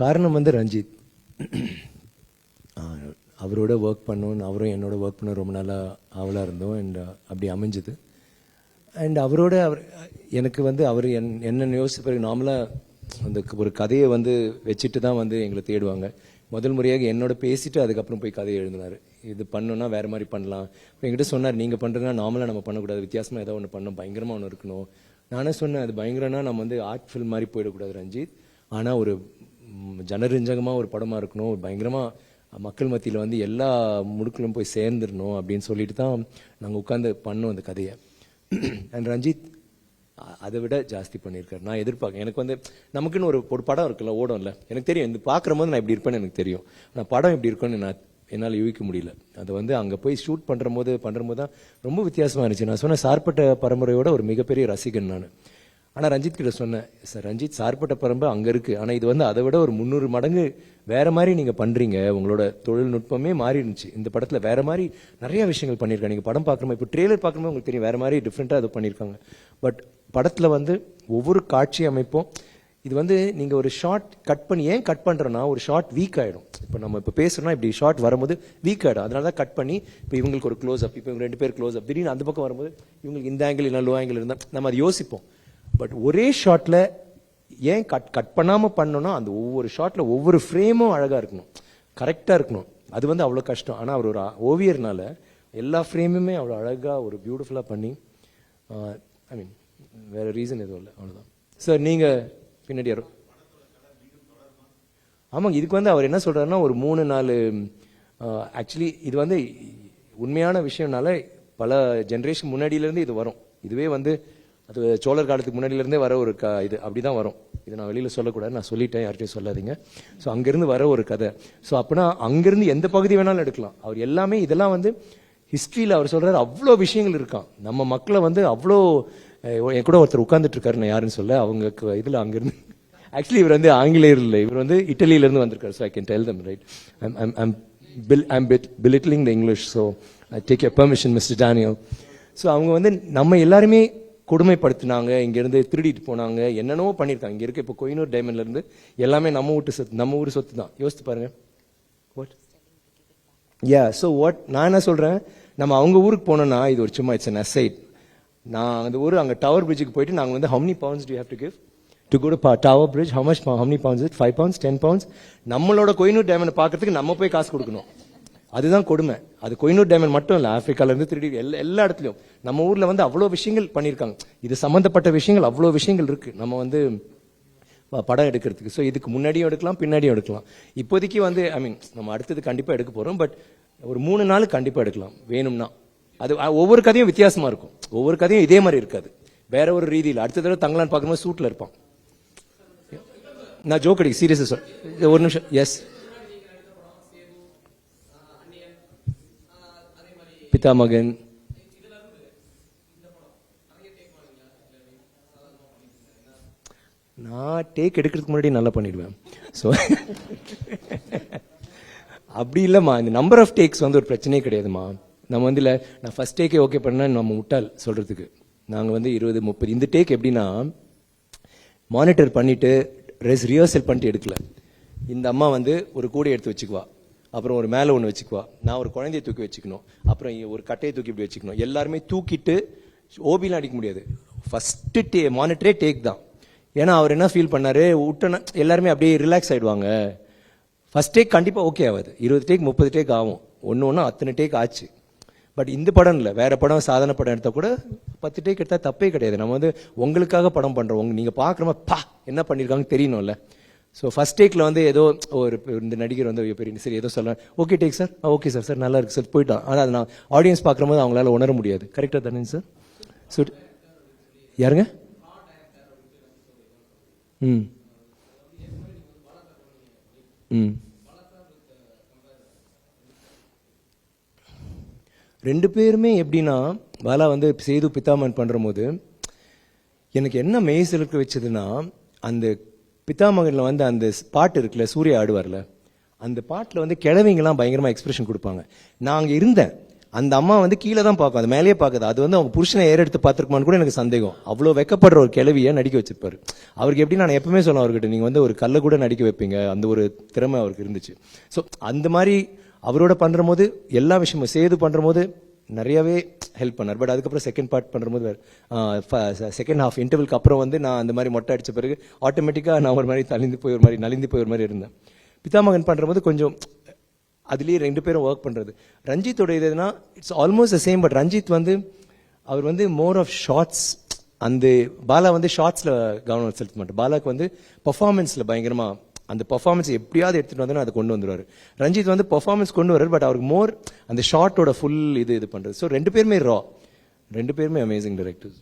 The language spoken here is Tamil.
காரணம் வந்து ரஞ்சித். அவரோட ஒர்க் பண்ணோன்னு, அவரும் என்னோட ஒர்க் பண்ண ரொம்ப நாளாக ஆவலாக இருந்தோம். அண்ட் அப்படி அமைஞ்சுது. அண்ட் அவரோட எனக்கு வந்து அவர் என்னென்ன யோசிச்ச பிறகு நார்மலாக அந்த ஒரு கதையை வந்து வச்சுட்டு தான் வந்து எங்களை தேடுவாங்க. முதல் முறையாக என்னோட பேசிட்டு அதுக்கப்புறம் போய் கதையை எழுதினார். இது பண்ணோன்னா வேறு மாதிரி பண்ணலாம். என்கிட்ட சொன்னார், நீங்கள் பண்ணுறதுனா நார்மலாக நம்ம பண்ணக்கூடாது, வித்தியாசமாக ஏதோ ஒன்று பண்ணணும், பயங்கரமாக ஒன்று இருக்கணும். நானே சொன்னேன், அது பயங்கரம்னா நம்ம வந்து ஆர்ட் ஃபில்ம் மாதிரி போயிடக்கூடாது ரஞ்சித், ஆனால் ஒரு ஜனரஞ்சகமாக ஒரு படமாக இருக்கணும், ஒரு பயங்கரமாக மக்கள் மத்தியில் வந்து எல்லா முடுக்களும் போய் சேர்ந்துடணும் அப்படின்னு சொல்லிட்டு தான் நாங்கள் உட்காந்து பண்ணோம் அந்த கதையை. அண்ட் ரஞ்சித் அதை விட ஜாஸ்தி பண்ணியிருக்காரு. நான் எதிர்பார்க்கேன். எனக்கு வந்து நமக்குன்னு ஒரு படம் இருக்குல்ல, ஓடும்ல, எனக்கு தெரியும் இந்த பார்க்குற போது நான் இப்படி இருப்பேன்னு எனக்கு தெரியும். ஆனால் படம் இப்படி இருக்குன்னு என்னால் யூகிக்க முடியல. அதை வந்து அங்கே போய் ஷூட் பண்ணுற போது தான் ரொம்ப வித்தியாசமாக இருந்துச்சு. நான் சொன்ன சார்பட்ட பரம்பரையோட ஒரு மிகப்பெரிய ரசிகன் நான். ஆனால் ரஞ்சித் கிட்ட சொன்னேன், சார் ரஞ்சித் சார்பட்ட பரம்பரை அங்கே இருக்குது, ஆனால் இது வந்து அதை விட ஒரு 300 மடங்கு வேறு மாதிரி நீங்கள் பண்ணுறீங்க, உங்களோட தொழில்நுட்பமே மாறி இருந்துச்சு. இந்த படத்தில் வேறு மாதிரி நிறைய விஷயங்கள் பண்ணியிருக்காங்க. நீங்கள் படம் பார்க்குறோம், இப்போ ட்ரெய்லர் பார்க்குறோம் உங்களுக்கு தெரியும் வேறு மாதிரி டிஃப்ரெண்ட்டாக அது பண்ணியிருக்காங்க. பட் படத்தில் வந்து ஒவ்வொரு காட்சி அமைப்பும் இது வந்து நீங்கள் ஒரு ஷார்ட் கட் பண்ணி, ஏன் கட் பண்ணுறோன்னா ஒரு ஷார்ட் வீக் ஆகிடும். இப்போ நம்ம இப்போ பேசுகிறோம்னா இப்படி ஷார்ட் வரும்போது வீக் ஆகிடும். அதனால தான் கட் பண்ணி இப்போ இவங்களுக்கு ஒரு க்ளோஸ் அப், இப்போ இவங்க 2 பேர் க்ளோஸ் அப், திடீர்னு அந்த பக்கம் வரும்போது இவங்களுக்கு இந்த ஆங்கிள் இல்லை லோ ஆங்கிள் இருந்தால் நம்ம அதை யோசிப்போம். பட் ஒரே ஷாட்டில் ஏன் கட் பண்ணாமல் பண்ணோன்னா அந்த ஒவ்வொரு ஷாட்டில் ஒவ்வொரு ஃப்ரேமும் அழகாக இருக்கணும், கரெக்டாக இருக்கணும். அது வந்து அவ்வளோ கஷ்டம். ஆனால் அவர் ஒரு ஓவியர்னால எல்லா ஃப்ரேமுமே அவ்வளோ அழகாக ஒரு பியூட்டிஃபுல்லாக பண்ணி, ஐ மீன் வேறு ரீசன் எதுவும் இல்லை, அவ்வளோதான். சார் நீங்கள் பின்னாடி யாரோ? ஆமாங்க, இதுக்கு வந்து அவர் என்ன சொல்கிறாருன்னா ஒரு 3-4 ஆக்சுவலி இது வந்து உண்மையான விஷயம்னால பல ஜென்ரேஷன் முன்னாடியிலேருந்து இது வரும். இதுவே வந்து அது சோழர் காலத்துக்கு முன்னாடியிலேருந்தே வர ஒரு இது அப்படி தான் வரும். இதை நான் வெளியில் சொல்லக்கூடாது, நான் சொல்லிட்டேன், யார்கிட்டையும் சொல்லாதீங்க. ஸோ அங்கேருந்து வர ஒரு கதை. ஸோ அப்படின்னா அங்கேருந்து எந்த பகுதி வேணாலும் எடுக்கலாம். அவர் எல்லாமே இதெல்லாம் வந்து ஹிஸ்ட்ரியில் அவர் சொல்கிறார் அவ்வளோ விஷயங்கள் இருக்கான். நம்ம மக்களை வந்து அவ்வளோ, என் கூட ஒருத்தர் உட்காந்துட்டு இருக்காரு, நான் யாருன்னு சொல்ல, அவங்க இதில் அங்கேருந்து ஆக்சுவலி இவர் வந்து ஆங்கிலேயர் இல்லை, இவர் வந்து இட்டலியிலேருந்து வந்திருக்காரு. So I can tell them right, I'm belittling the English, so I take your permission Mr. Daniel. So அவங்க வந்து நம்ம எல்லாருமே கொடுமைப்படுத்தினாங்க, இங்கேருந்து திருடிட்டு போனாங்க, என்னென்னவோ பண்ணியிருக்காங்க. இங்கே இருக்க இப்போ கோயினூர் டைமண்ட்லேருந்து எல்லாமே நம்ம ஊர் சொத்து தான். யோசித்து பாருங்க. வாட் ஸோ நான் என்ன சொல்கிறேன், நம்ம அவங்க ஊருக்கு போனோன்னா இது ஒரு சும்மா இட்ஸ் an aside. நான் அந்த ஊர் அங்கே டவர் பிரிட்ஜுக்கு போயிட்டு நாங்கள் வந்து how many pounds do you have to give to go to Tower Bridge? how many pounds is it? 5 pounds 10 pounds? நம்மளோட கோயினூர் டைமண்ட் பார்க்கறதுக்கு நம்ம போய் காசு கொடுக்கணும். அதுதான் கொடுமை. அது கோயினூர் டைமண்ட் மட்டும் இல்லை, ஆப்பிரிக்காலேருந்து திருடி எல்லா இடத்துலையும் நம்ம ஊரில் வந்து அவ்வளோ விஷயங்கள் பண்ணியிருக்காங்க. இது சம்மந்தப்பட்ட விஷயங்கள் அவ்வளோ விஷயங்கள் இருக்குது நம்ம வந்து படம் எடுக்கிறதுக்கு. ஸோ இதுக்கு முன்னாடியும் எடுக்கலாம், பின்னாடியும் எடுக்கலாம். இப்போதைக்கு வந்து ஐ மீன் நம்ம அடுத்தது கண்டிப்பாக எடுக்க போகிறோம். பட் ஒரு 3 நாள் கண்டிப்பாக எடுக்கலாம் வேணும்னா. அது ஒவ்வொரு கதையும் வித்தியாசமாக இருக்கும், ஒவ்வொரு கதையும் இதே மாதிரி இருக்காது, வேற ஒரு ரீதியில். அடுத்த தடவை தங்கலான்னு பார்க்கும்போது சூட்டில் இருப்பான். நான் ஜோக் அடிக்க சீரியஸாக சொல், ஒரு நிமிஷம். எஸ், பிதாமகன் நான் டேக் எடுக்கிறதுக்கு முன்னாடி நல்லா பண்ணிடுவேன். ஸோ அப்படி இல்லைம்மா, இந்த நம்பர் ஆஃப் டேக்ஸ் வந்து ஒரு பிரச்சனையே கிடையாதுமா. நம்ம வந்து இல்லை நான் ஃபர்ஸ்ட் டேக்கே ஓகே பண்ணேன் நம்ம முட்டால் சொல்கிறதுக்கு. நாங்கள் வந்து 20-30 இந்த டேக் எப்படின்னா மானிட்டர் பண்ணிவிட்டு ரிஹர்சல் பண்ணிட்டு எடுக்கல. இந்த அம்மா வந்து ஒரு கூடை எடுத்து வச்சுக்குவா, அப்புறம் ஒரு மேலே ஒன்று வச்சுக்குவா, நான் ஒரு குழந்தைய தூக்கி வச்சுக்கணும், அப்புறம் ஒரு கட்டையை தூக்கி இப்படி வச்சுக்கணும். எல்லாருமே தூக்கிட்டு ஓபிலாம் அடிக்க முடியாது. ஃபஸ்ட்டு மானிட்டரே டேக் தான். ஏன்னா அவர் என்ன ஃபீல் பண்ணார், விட்டோன்னா எல்லாருமே அப்படியே ரிலாக்ஸ் ஆகிடுவாங்க. ஃபஸ்ட் டேக் கண்டிப்பாக ஓகே ஆகாது, 20 டேக் 30 டேக் ஆகும். ஒன்று அத்தனை டேக் ஆச்சு. பட் இந்த படம் இல்லை, வேற படம் சாதாரண படம் எடுத்தால் கூட 10 டேக் எடுத்தால் தப்பே கிடையாது. நம்ம வந்து உங்களுக்காக படம் பண்ணுறோம், நீங்கள் பார்க்குறோமா பா என்ன பண்ணியிருக்காங்கன்னு தெரியணும்ல. ஸோ ஃபஸ்ட் டேக்கில் வந்து ஏதோ ஒரு இந்த நடிகர் வந்து பெரிய சரி ஏதோ சொல்ல okay take sir, okay sir sir நல்லா இருக்கு சார் போயிட்டான். ஆனால் அது நான் ஆடியன்ஸ் பார்க்கும்போது அவங்களால உணர முடியாது. கரெக்டாக தானே சார்? ஸோ யாருங்க? ம் ம் 2 பேருமே எப்படின்னா பாலா வந்து சேது பித்தாமன் பண்ணுற போது எனக்கு என்ன மெய்சிலுக்கு வச்சதுன்னா, அந்த பித்தாமகனில் வந்து அந்த பாட்டு இருக்குல்ல, சூர்யா ஆடுவார்ல, அந்த பாட்டில் வந்து கிழவிங்கெல்லாம் பயங்கரமாக எக்ஸ்பிரஷன் கொடுப்பாங்க. நான் அங்கே இருந்தேன், அந்த அம்மா வந்து கீழே தான் பார்க்கும், அது மேலேயே பார்க்குது. அது வந்து அவங்க புருஷனை ஏற எடுத்து பார்த்துருக்குமான்னு கூட எனக்கு சந்தேகம். அவ்வளோ வெக்கப்படுற ஒரு கிழவியை நடிக்க வச்சிருப்பாரு. அவருக்கு எப்படி, நான் எப்பவுமே சொன்னேன் அவர்கிட்ட, நீங்கள் வந்து ஒரு கல்லை கூட நடிக்க வைப்பீங்க, அந்த ஒரு திறமை அவருக்கு இருந்துச்சு. ஸோ அந்த மாதிரி அவரோட பண்ணுற போது எல்லா விஷயமும் சேது பண்ணுற போது நிறையவே ஹெல்ப் பண்ணார். பட் அதுக்கப்புறம் செகண்ட் பார்ட் பண்ணுற போது செகண்ட் ஹாஃப் இன்டர்வலுக்கு அப்புறம் வந்து நான் அந்த மாதிரி மொட்டை அடித்த பிறகு ஆட்டோமேட்டிக்காக நான் ஒரு மாதிரி நலிந்து போய் ஒரு மாதிரி இருந்தேன். பிதாமகன் பண்ணுற போது கொஞ்சம் அதுலேயே 2 பேரும் ஒர்க் பண்ணுறது. ரஞ்சித்தோட இதுனா it's almost the same. But Ranjith வந்து அவர் வந்து மோர் ஆஃப் ஷார்ட்ஸ். அந்த பாலா வந்து ஷார்ட்ஸில் கவனம் செலுத்த மாட்டேன். பாலாக்கு வந்து பர்ஃபார்மன்ஸில் பயங்கரமாக அந்த பர்ஃபார்மன்ஸ் எப்படியாவது எடுத்துகிட்டு வந்தோன்னா அதை கொண்டு வந்துடுவார். ரஞ்சித் வந்து பர்ஃபார்மன்ஸ் கொண்டு வர்றாரு, பட் அவருக்கு மோர் அந்த ஷார்ட்டோட ஃபுல் இது பண்ணுறது. ஸோ 2 பேருமே அமேசிங் டைரக்டர்ஸ்.